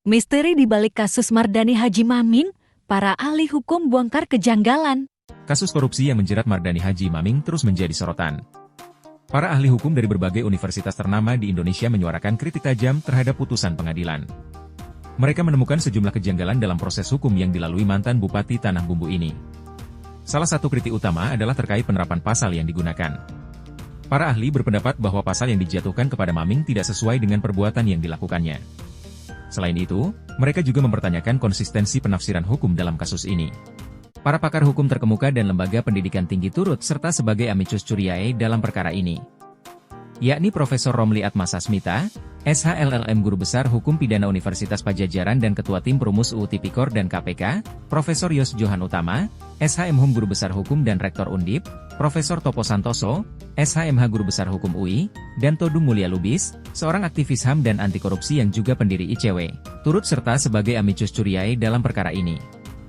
Misteri di balik kasus Mardani Haji Maming, para ahli hukum bongkar kejanggalan. Kasus korupsi yang menjerat Mardani Haji Maming terus menjadi sorotan. Para ahli hukum dari berbagai universitas ternama di Indonesia menyuarakan kritik tajam terhadap putusan pengadilan. Mereka menemukan sejumlah kejanggalan dalam proses hukum yang dilalui mantan Bupati Tanah Bumbu ini. Salah satu kritik utama adalah terkait penerapan pasal yang digunakan. Para ahli berpendapat bahwa pasal yang dijatuhkan kepada Maming tidak sesuai dengan perbuatan yang dilakukannya. Selain itu, mereka juga mempertanyakan konsistensi penafsiran hukum dalam kasus ini. Para pakar hukum terkemuka dan lembaga pendidikan tinggi turut serta sebagai amicus curiae dalam perkara ini, yakni Profesor Romli Atmasasmita, SHLLM Guru Besar Hukum Pidana Universitas Padjadjaran dan Ketua Tim Perumus UU Tipikor dan KPK, Profesor Yos Johan Utama, SHM Hum Guru Besar Hukum dan Rektor Undip, Profesor Topo Santoso, SHMH Guru Besar Hukum UI, dan Todung Mulya Lubis, seorang aktivis HAM dan anti korupsi yang juga pendiri ICW, turut serta sebagai amicus curiae dalam perkara ini.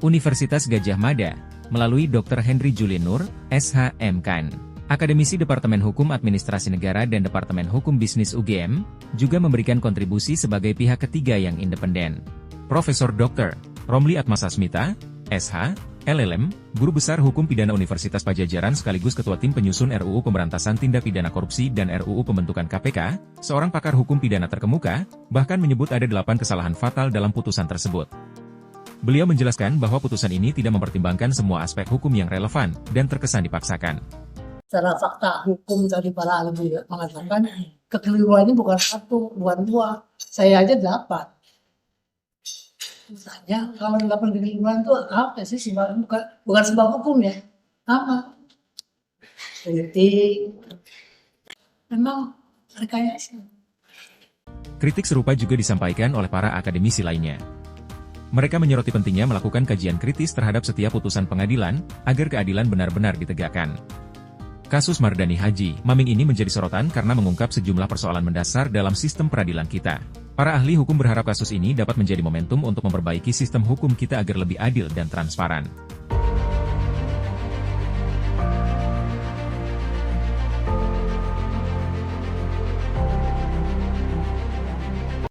Universitas Gadjah Mada, melalui Dr. Henry Julien Nur, SHMKN, akademisi Departemen Hukum Administrasi Negara dan Departemen Hukum Bisnis UGM, juga memberikan kontribusi sebagai pihak ketiga yang independen. Profesor Dr. Romli Atmasasmita, SH, LLM, Guru Besar Hukum Pidana Universitas Padjadjaran sekaligus Ketua Tim Penyusun RUU Pemberantasan Tindak Pidana Korupsi dan RUU Pembentukan KPK, seorang pakar hukum pidana terkemuka, bahkan menyebut ada 8 kesalahan fatal dalam putusan tersebut. Beliau menjelaskan bahwa putusan ini tidak mempertimbangkan semua aspek hukum yang relevan dan terkesan dipaksakan. Secara fakta hukum dari para ahli mengatakan kekeliruannya bukan satu, bukan dua, saya aja 8. Misalnya kalau 8 kekeliruan itu apa sih? Bukan sebab hukum ya? Apa? Politik. Memang rekayasa. Kritik serupa juga disampaikan oleh para akademisi lainnya. Mereka menyoroti pentingnya melakukan kajian kritis terhadap setiap putusan pengadilan, agar keadilan benar-benar ditegakkan. Kasus Mardani Haji Maming ini menjadi sorotan karena mengungkap sejumlah persoalan mendasar dalam sistem peradilan kita. Para ahli hukum berharap kasus ini dapat menjadi momentum untuk memperbaiki sistem hukum kita agar lebih adil dan transparan.